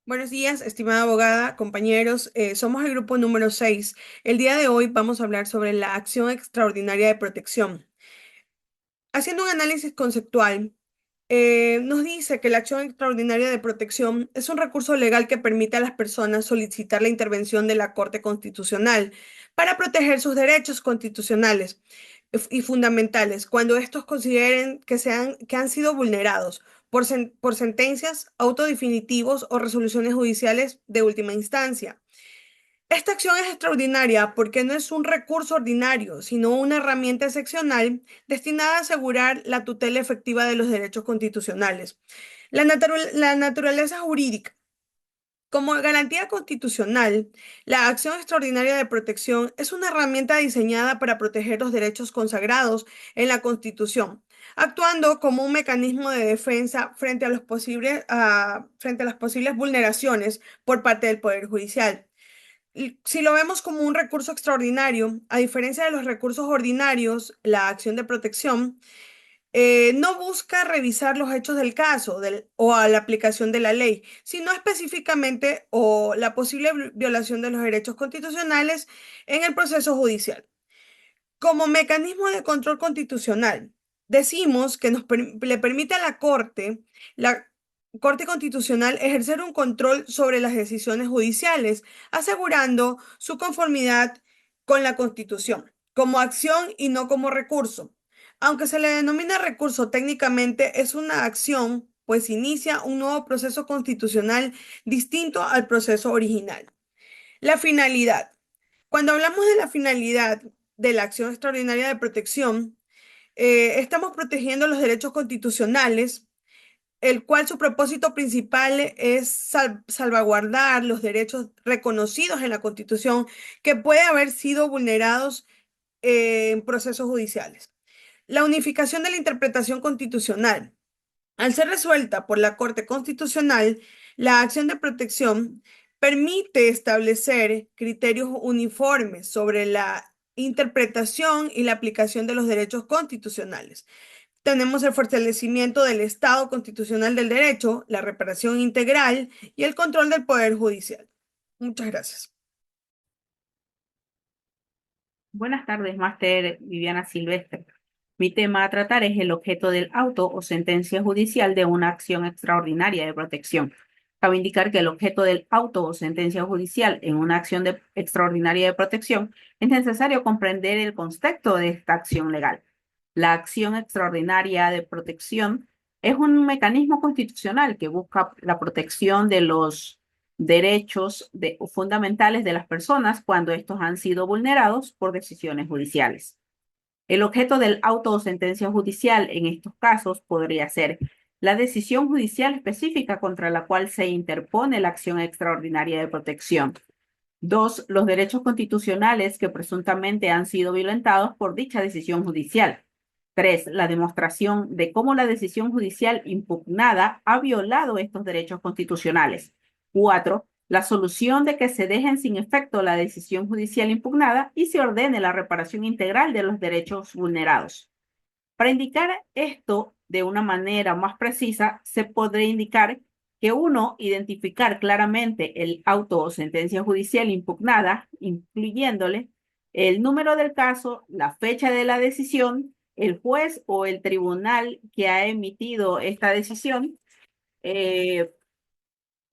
Buenos días, estimada abogada, compañeros. Somos el grupo número 6. El día de hoy vamos a hablar sobre la acción extraordinaria de protección. Haciendo un análisis conceptual, nos dice que la acción extraordinaria de protección es un recurso legal que permite a las personas solicitar la intervención de la Corte Constitucional para proteger sus derechos constitucionales y fundamentales cuando estos consideren que han sido vulnerados por sentencias, autodefinitivos o resoluciones judiciales de última instancia. Esta acción es extraordinaria porque no es un recurso ordinario, sino una herramienta excepcional destinada a asegurar la tutela efectiva de los derechos constitucionales. La naturaleza jurídica. Como garantía constitucional, la acción extraordinaria de protección es una herramienta diseñada para proteger los derechos consagrados en la Constitución, actuando como un mecanismo de defensa frente a las posibles vulneraciones por parte del Poder Judicial. Y si lo vemos como un recurso extraordinario, a diferencia de los recursos ordinarios, la acción de protección no busca revisar los hechos del caso o a la aplicación de la ley, sino específicamente o la posible violación de los derechos constitucionales en el proceso judicial. Como mecanismo de control constitucional, decimos que le permite a la Corte Constitucional, ejercer un control sobre las decisiones judiciales, asegurando su conformidad con la Constitución, como acción y no como recurso. Aunque se le denomina recurso, técnicamente es una acción, pues inicia un nuevo proceso constitucional distinto al proceso original. La finalidad. Cuando hablamos de la finalidad de la acción extraordinaria de protección, estamos protegiendo los derechos constitucionales, el cual su propósito principal es salvaguardar los derechos reconocidos en la Constitución que pueden haber sido vulnerados en procesos judiciales. La unificación de la interpretación constitucional. Al ser resuelta por la Corte Constitucional, la acción de protección permite establecer criterios uniformes sobre la interpretación y la aplicación de los derechos constitucionales. Tenemos el fortalecimiento del Estado constitucional del derecho, la reparación integral y el control del Poder Judicial. Muchas gracias. Buenas tardes, máster Viviana Silvestre. Mi tema a tratar es el objeto del auto o sentencia judicial de una acción extraordinaria de protección. Cabe indicar que el objeto del auto o sentencia judicial en una acción extraordinaria de protección es necesario comprender el contexto de esta acción legal. La acción extraordinaria de protección es un mecanismo constitucional que busca la protección de los fundamentales de las personas cuando estos han sido vulnerados por decisiones judiciales. El objeto del auto o sentencia judicial en estos casos podría ser la decisión judicial específica contra la cual se interpone la acción extraordinaria de protección. Dos, los derechos constitucionales que presuntamente han sido violentados por dicha decisión judicial. Tres, la demostración de cómo la decisión judicial impugnada ha violado estos derechos constitucionales. Cuatro, la solución de que se dejen sin efecto la decisión judicial impugnada y se ordene la reparación integral de los derechos vulnerados. Para indicar esto de una manera más precisa, se podría indicar que uno, identificar claramente el auto o sentencia judicial impugnada, incluyéndole el número del caso, la fecha de la decisión, el juez o el tribunal que ha emitido esta decisión. Eh,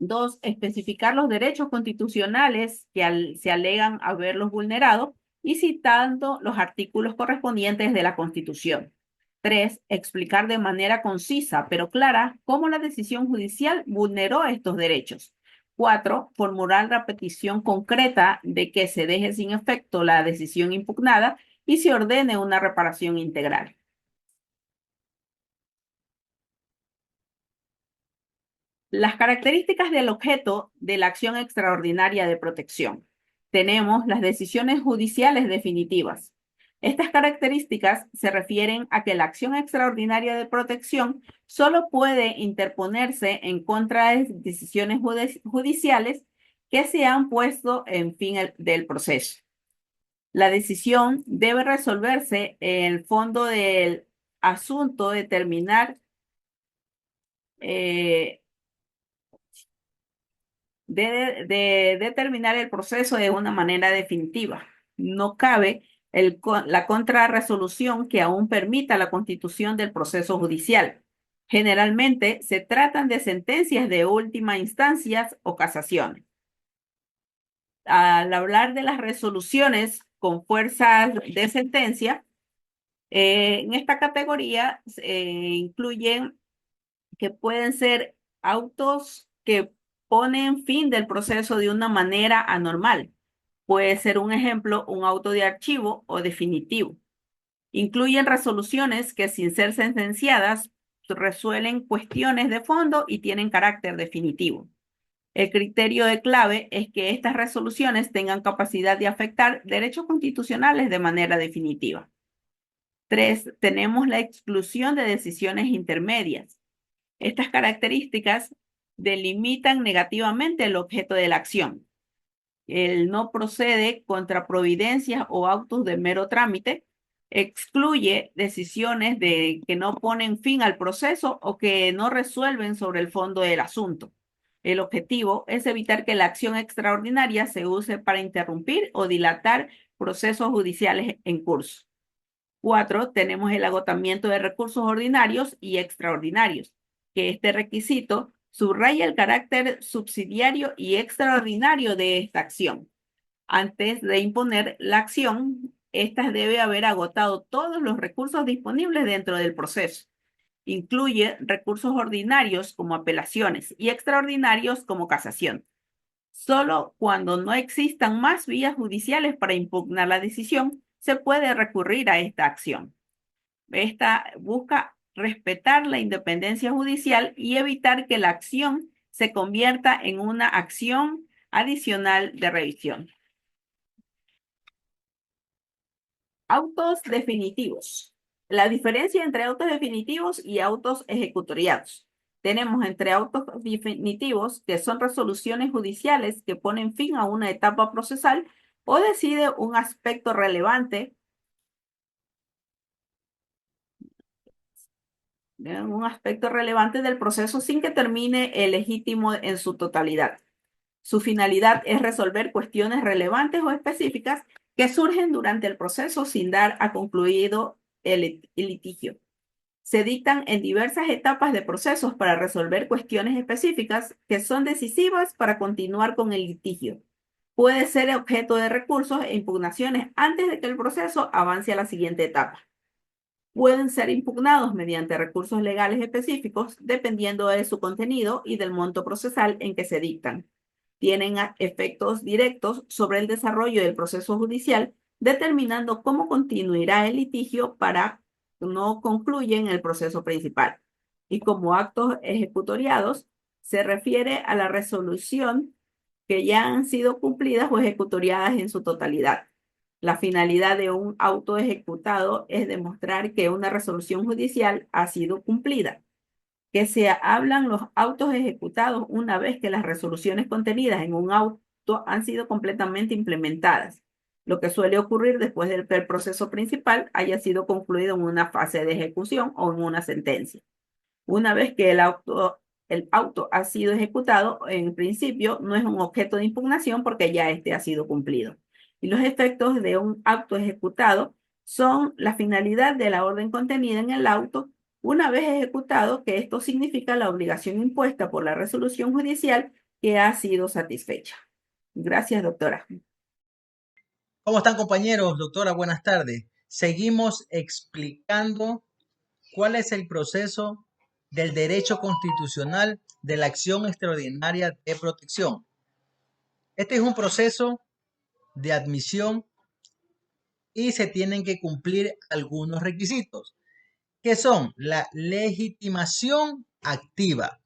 Dos, especificar los derechos constitucionales que se alegan haberlos vulnerado y citando los artículos correspondientes de la Constitución. Tres, explicar de manera concisa pero clara cómo la decisión judicial vulneró estos derechos. Cuatro, formular la petición concreta de que se deje sin efecto la decisión impugnada y se ordene una reparación integral. Las características del objeto de la acción extraordinaria de protección. Tenemos las decisiones judiciales definitivas. Estas características se refieren a que la acción extraordinaria de protección solo puede interponerse en contra de decisiones judiciales que se han puesto en fin del proceso. La decisión debe resolverse en el fondo del asunto, determinar eh, de determinar el proceso de una manera definitiva. No cabe la contrarresolución que aún permita la constitución del proceso judicial. Generalmente se tratan de sentencias de última instancia o casaciones. Al hablar de las resoluciones con fuerza de sentencia, en esta categoría incluyen que pueden ser autos que ponen fin del proceso de una manera anormal. Puede ser un ejemplo, un auto de archivo o definitivo. Incluyen resoluciones que sin ser sentenciadas resuelven cuestiones de fondo y tienen carácter definitivo. El criterio de clave es que estas resoluciones tengan capacidad de afectar derechos constitucionales de manera definitiva. 3. Tenemos la exclusión de decisiones intermedias. Estas características delimitan negativamente el objeto de la acción. El no procede contra providencias o autos de mero trámite, excluye decisiones que no ponen fin al proceso o que no resuelven sobre el fondo del asunto. El objetivo es evitar que la acción extraordinaria se use para interrumpir o dilatar procesos judiciales en curso. 4. Tenemos el agotamiento de recursos ordinarios y extraordinarios, que este requisito subraya el carácter subsidiario y extraordinario de esta acción. Antes de imponer la acción, ésta debe haber agotado todos los recursos disponibles dentro del proceso. Incluye recursos ordinarios como apelaciones y extraordinarios como casación. Solo cuando no existan más vías judiciales para impugnar la decisión, se puede recurrir a esta acción. Esta busca respetar la independencia judicial y evitar que la acción se convierta en una acción adicional de revisión. Autos definitivos. La diferencia entre autos definitivos y autos ejecutoriados. Tenemos entre autos definitivos, que son resoluciones judiciales que ponen fin a una etapa procesal o decide un aspecto relevante del proceso sin que termine el legítimo en su totalidad. Su finalidad es resolver cuestiones relevantes o específicas que surgen durante el proceso sin dar a concluido el litigio. Se dictan en diversas etapas de procesos para resolver cuestiones específicas que son decisivas para continuar con el litigio. Puede ser objeto de recursos e impugnaciones antes de que el proceso avance a la siguiente etapa. Pueden ser impugnados mediante recursos legales específicos dependiendo de su contenido y del monto procesal en que se dictan. Tienen efectos directos sobre el desarrollo del proceso judicial, determinando cómo continuará el litigio para no concluyen el proceso principal. Y como actos ejecutoriados, se refiere a la resolución que ya han sido cumplidas o ejecutoriadas en su totalidad. La finalidad de un auto ejecutado es demostrar que una resolución judicial ha sido cumplida. Que se hablan los autos ejecutados una vez que las resoluciones contenidas en un auto han sido completamente implementadas, lo que suele ocurrir después de que el proceso principal haya sido concluido en una fase de ejecución o en una sentencia. Una vez que el auto ha sido ejecutado, en principio no es un objeto de impugnación porque ya este ha sido cumplido. Y los efectos de un acto ejecutado son la finalidad de la orden contenida en el auto una vez ejecutado, que esto significa la obligación impuesta por la resolución judicial que ha sido satisfecha. Gracias, doctora. ¿Cómo están, compañeros? Doctora, buenas tardes. Seguimos explicando cuál es el proceso del derecho constitucional de la acción extraordinaria de protección. Este es un proceso de admisión y se tienen que cumplir algunos requisitos, que son la legitimación activa.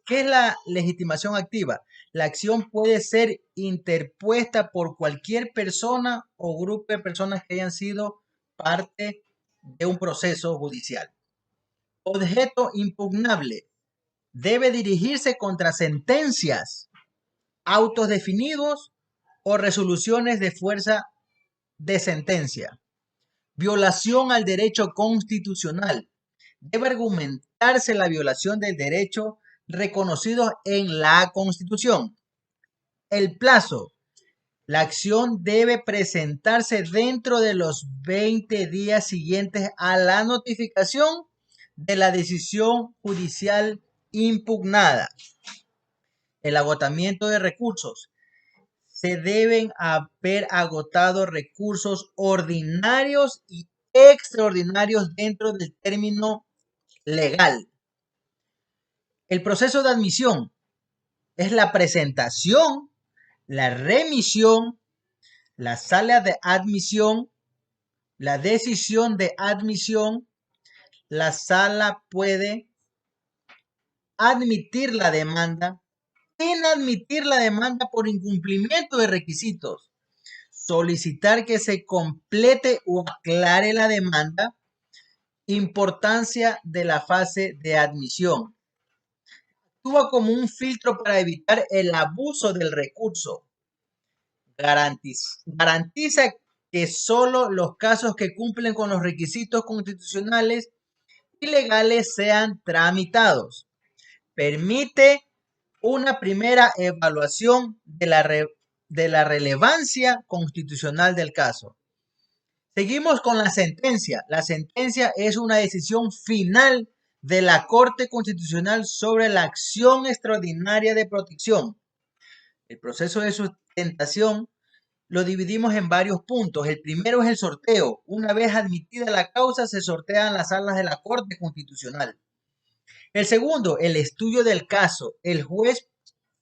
¿Qué es la legitimación activa? La acción puede ser interpuesta por cualquier persona o grupo de personas que hayan sido parte de un proceso judicial. Objeto impugnable. Debe dirigirse contra sentencias, autos definidos o resoluciones de fuerza de sentencia. Violación al derecho constitucional. Debe argumentarse la violación del derecho reconocido en la Constitución. El plazo. La acción debe presentarse dentro de los 20 días siguientes a la notificación de la decisión judicial impugnada. El agotamiento de recursos. Se deben haber agotado recursos ordinarios y extraordinarios dentro del término legal. El proceso de admisión es la presentación, la remisión, la sala de admisión, la decisión de admisión. La sala puede admitir la demanda, inadmitir la demanda por incumplimiento de requisitos, solicitar que se complete o aclare la demanda. Importancia de la fase de admisión. Actúa como un filtro para evitar el abuso del recurso. Garantiza que solo los casos que cumplen con los requisitos constitucionales y legales sean tramitados. Permite una primera evaluación de la relevancia constitucional del caso. Seguimos con la sentencia. La sentencia es una decisión final de la Corte Constitucional sobre la acción extraordinaria de protección. El proceso de sustentación lo dividimos en varios puntos. El primero es el sorteo. Una vez admitida la causa, se sortean las salas de la Corte Constitucional. El segundo, el estudio del caso. El juez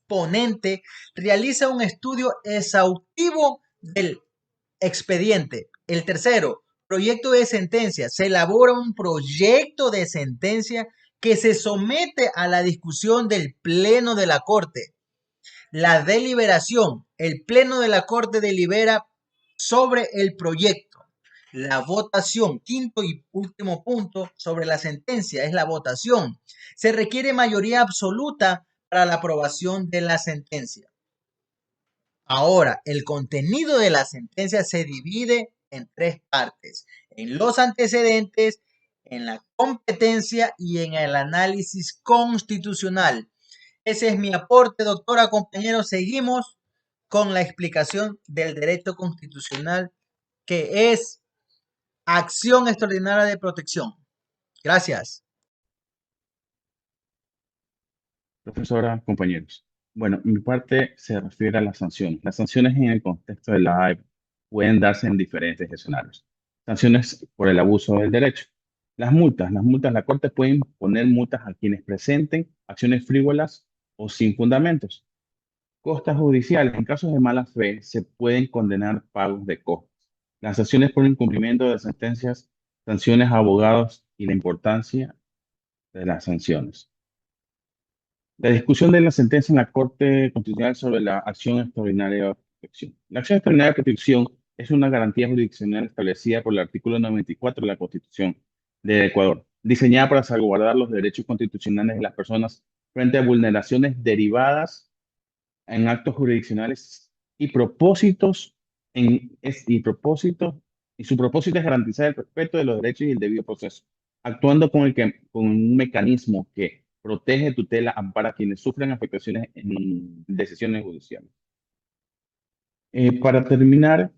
ponente realiza un estudio exhaustivo del expediente. El tercero, proyecto de sentencia. Se elabora un proyecto de sentencia que se somete a la discusión del Pleno de la Corte. La deliberación. El Pleno de la Corte delibera sobre el proyecto. La votación. Quinto y último punto sobre la sentencia es la votación. Se requiere mayoría absoluta para la aprobación de la sentencia. Ahora, el contenido de la sentencia se divide en tres partes: en los antecedentes, en la competencia y en el análisis constitucional. Ese es mi aporte, doctora. Compañeros, seguimos con la explicación del derecho constitucional, que es acción extraordinaria de protección. Gracias. Profesora, compañeros. Bueno, mi parte se refiere a las sanciones. Las sanciones en el contexto de la AEP pueden darse en diferentes escenarios. Sanciones por el abuso del derecho. La Corte puede imponer multas a quienes presenten acciones frívolas o sin fundamentos. Costas judiciales. En casos de mala fe, se pueden condenar pagos de costas. Las sanciones por incumplimiento de sentencias, sanciones a abogados y la importancia de las sanciones. La discusión de la sentencia en la Corte Constitucional sobre la acción extraordinaria de protección. La acción extraordinaria de protección es una garantía jurisdiccional establecida por el artículo 94 de la Constitución de Ecuador, diseñada para salvaguardar los derechos constitucionales de las personas frente a vulneraciones derivadas en actos jurisdiccionales y propósitos y su propósito es garantizar el respeto de los derechos y el debido proceso, actuando con un mecanismo que protege, tutela, ampara a quienes sufren afectaciones en decisiones judiciales. Para terminar,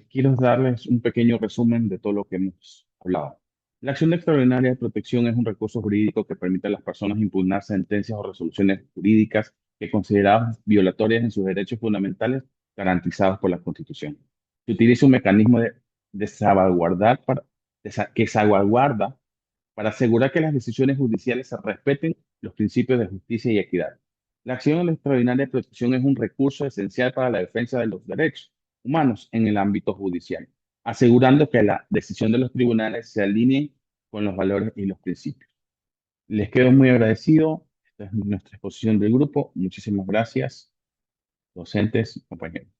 quiero darles un pequeño resumen de todo lo que hemos hablado. La acción extraordinaria de protección es un recurso jurídico que permite a las personas impugnar sentencias o resoluciones jurídicas que consideradas violatorias en sus derechos fundamentales garantizados por la Constitución. Se utiliza un mecanismo de salvaguardar que salvaguarda para asegurar que las decisiones judiciales se respeten los principios de justicia y equidad. La acción extraordinaria de protección es un recurso esencial para la defensa de los derechos humanos en el ámbito judicial, asegurando que la decisión de los tribunales se alinee con los valores y los principios. Les quedo muy agradecido. Esta es nuestra exposición del grupo. Muchísimas gracias, docentes, compañeros.